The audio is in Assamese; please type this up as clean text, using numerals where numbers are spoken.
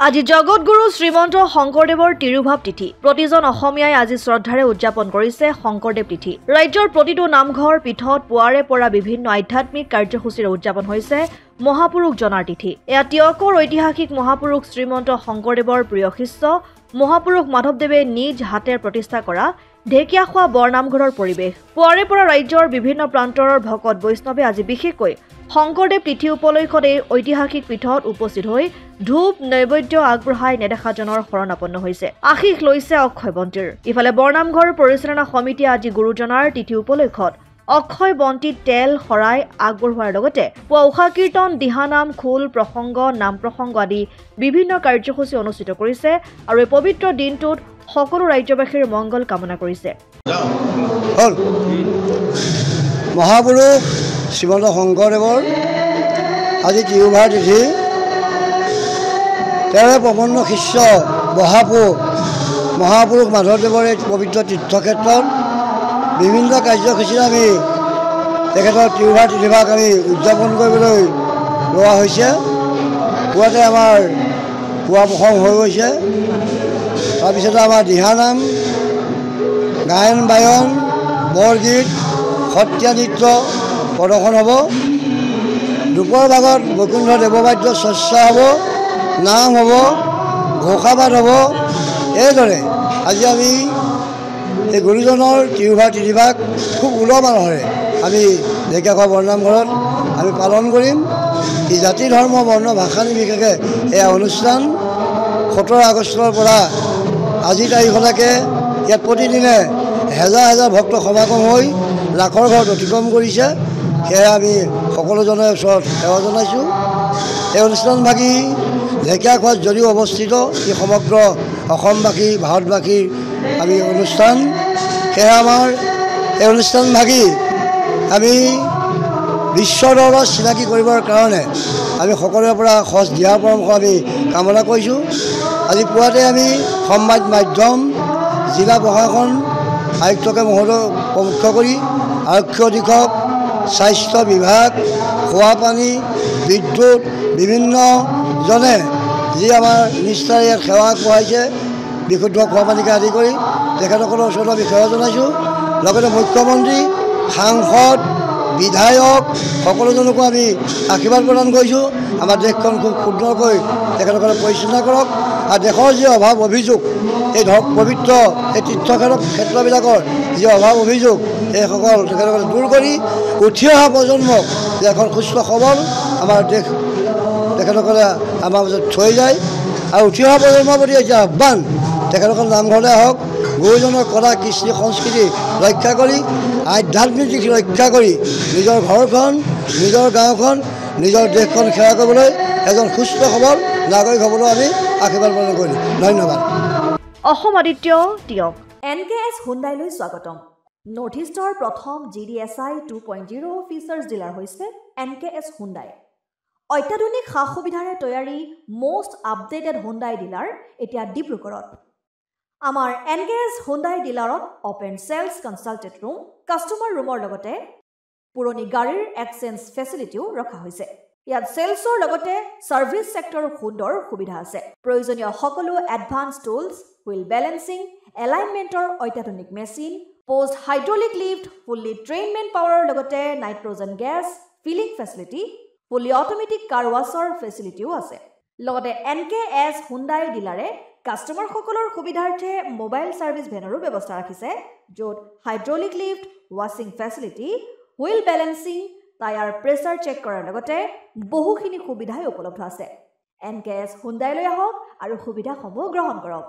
আজি জগতগুৰু শ্ৰীমন্ত শংকৰদেৱৰ তিৰুভাৱ তিথি প্ৰতিজন অসমীয়াই আজি শ্ৰদ্ধাৰে উদযাপন কৰিছে শংকৰদেৱ তিথি ৰাজ্যৰ প্ৰতিটো নামঘৰ পীঠত পুৱাৰে পৰা বিভিন্ন আধ্যাত্মিক কাৰ্যসূচীৰে উদযাপন হৈছে মহাপুৰুষ জনাৰ তিথি এয়া তিয়কৰ ঐতিহাসিক মহাপুৰুষ শ্ৰীমন্ত শংকৰদেৱৰ প্ৰিয় শিষ্য মহাপুৰুষ মাধৱদেৱে নিজ হাতে প্ৰতিষ্ঠা কৰা ঢেকিয়াখোৱা বৰনামঘৰৰ পৰিৱেশ পুৱাৰে পৰা ৰাজ্যৰ বিভিন্ন প্ৰান্তৰৰ ভকত বৈষ্ণৱে আজি বিশেষকৈ শংকৰদেৱ তিথি উপলক্ষত এই ঐতিহাসিক পীঠত উপস্থিত হৈ ধূপ নৈবেদ্য আগবঢ়াই নেদেখাজনৰ শৰণাপন্ন হৈছে আশীষ লৈছে অক্ষয় বন্তিৰ ইফালে বৰনামঘৰ পৰিচালনা সমিতিয়ে আজি গুৰুজনাৰ তিথি উপলক্ষত অক্ষয় বন্তি তেল শৰাই আগবঢ়োৱাৰ লগতে পুৱা উষা কীৰ্তন দিহানাম খোল প্ৰসংগ নাম প্ৰসংগ আদি বিভিন্ন কাৰ্যসূচী অনুষ্ঠিত কৰিছে আৰু এই পবিত্ৰ দিনটোত সকলো ৰাজ্যবাসীৰ মংগল কামনা কৰিছে মহাপুৰুষ শ্ৰীমন্ত শংকৰদেৱৰ আজি তিৰুভাৱ তিথি তেওঁৰে প্ৰপন্ন শিষ্য মহাপুৰুষ মাধৱদেৱৰ এই পবিত্ৰ তীৰ্থক্ষেত্ৰত বিভিন্ন কাৰ্যসূচীৰে আমি তেখেতৰ তিৰুভাৱ তিথিভাগ আমি উদযাপন কৰিবলৈ লোৱা হৈছে পুৱাতে আমাৰ পুৱা প্ৰসংগ হৈ গৈছে তাৰপিছতে আমাৰ দিহানাম গায়ন বায়ন বৰগীত সত্ৰীয়া নৃত্য প্ৰদৰ্শন হ'ব দুপৰ ভাগত বৈকুণ্ঠ দেৱবাদ্য চৰ্চা হ'ব নাম হ'ব ঘোষাপাঠ হ'ব এইদৰে আজি আমি এই গুৰুজনৰ তিৰুভাৱ তিথিভাগ খুব উলহ মালহেৰে আমি ঢেকীয়াখোৱা বৰনামঘৰত আমি পালন কৰিম এই জাতি ধৰ্ম বৰ্ণ ভাষা নিৰ্বিশেষে এয়া অনুষ্ঠান 17 আগষ্টৰ পৰা আজি তাৰিখলৈকে ইয়াত প্ৰতিদিনে হেজাৰ হেজাৰ ভক্ত সমাগম হৈ লাখৰ ঘৰত অতিক্ৰম কৰিছে সেয়া আমি সকলোজনৰ ওচৰত সেৱা জনাইছোঁ এই অনুষ্ঠানভাগী ঢেকীয়াখোৱাত যদিও অৱস্থিত ই সমগ্ৰ অসমবাসী ভাৰতবাসীৰ আমি অনুষ্ঠান সেয়া আমাৰ এই অনুষ্ঠানভাগী আমি বিশ্বৰ দৰবাৰত চিনাকি কৰিবৰ কাৰণে আমি সকলোৰে পৰা সঁচ দিয়াৰ পৰামৰ্শ আমি কামনা কৰিছোঁ আজি পুৱাতে আমি সংবাদ মাধ্যম জিলা প্ৰশাসন আয়ুক্তকে মহোদয় প্ৰমুখ্য কৰি আৰক্ষী অধীক্ষক স্বাস্থ্য বিভাগ খোৱা পানী বিদ্যুৎ বিভিন্নজনে যি আমাৰ নিষ্ঠাৰে ইয়াত সেৱা আগবঢ়াইছে বিশুদ্ধ খোৱা পানীকে আদি কৰি তেখেতসকলৰ ওচৰত আমি সেৱা জনাইছোঁ লগতে মুখ্যমন্ত্ৰী সাংসদ বিধায়ক সকলোজনকো আমি আশীৰ্বাদ প্ৰদান কৰিছোঁ আমাৰ দেশখন খুব সুন্দৰকৈ তেখেতসকলে পৰিচালনা কৰক আৰু দেশৰ যি অভাৱ অভিযোগ এই পবিত্ৰ এই তীৰ্থক্ষেত্ৰবিলাকৰ যি অভাৱ অভিযোগ এইসকল তেখেতসকলে দূৰ কৰি উঠি অহা প্ৰজন্মক যে এখন সুস্থ সবল আমাৰ দেশ তেখেতসকলে আমাৰ মাজত থৈ যায় আৰু উঠি অহা প্ৰজন্মৰ প্ৰতি এতিয়া আহ্বান তেখেতসকল নামঘৰলৈ আহক গুৰুজনৰ কলা কৃষ্টি সংস্কৃতি ৰক্ষা কৰি আধ্যাত্মিক দিশ ৰক্ষা কৰি নিজৰ ঘৰখন নিজৰ গাঁওখন নিজৰ দেশখন সেৱা কৰিবলৈ এজন সুস্থ সবল নাগৰিক হ'বলৈ আমি আশীৰ্বাদ প্ৰদান কৰিলোঁ ধন্যবাদ অসম আদিত্য তিয়ক NKS হুণ্ডাইলৈ স্বাগতম নৰ্থ ইষ্টৰ প্ৰথম GDSI 2.0 ফিচাৰ্ছ ডিলাৰ হৈছে NKS হুণ্ডাই অত্যাধুনিক সা সুবিধাৰে তৈয়াৰী most আপডেটেড হুণ্ডাই ডিলাৰ এতিয়া ডিব্ৰুগড়ত আমাৰ NKS হুণ্ডাই ডিলাৰত open sales consulted room customer ৰুমৰ লগতে পুৰণি গাড়ীৰ এক্সচেঞ্জ ফেচিলিটিও ৰখা হৈছে ইয়াত সেলছৰ লগতে সাৰ্ভিস সেক্টৰৰ সুন্দৰ সুবিধা আছে প্ৰয়োজনীয় সকলো এডভান্স টুলছ হুইল বেলেন্সিং এলাইনমেন্টৰ অত্যাধুনিক machine post hydraulic lift fully trained men পাৱাৰৰ লগতে nitrogen gas filling facility fully automatic car washer ফেচিলিটিও আছে লগতে NKS হুণ্ডাই ডিলাৰে কাস্টমাৰ সকলৰ সুবিধাৰ্থে মোবাইল সাৰ্ভিস ভেনৰো ব্যৱস্থা ৰাখিছে য'ত হাইড্ৰলিক লিফ্ট ৱাছিং facility wheel balancing tyre pressure check কৰাৰ লগতে বহুখিনি সুবিধাই উপলব্ধ আছে NKS হুণ্ডাইলৈ আহক আৰু সুবিধাসমূহ গ্ৰহণ কৰক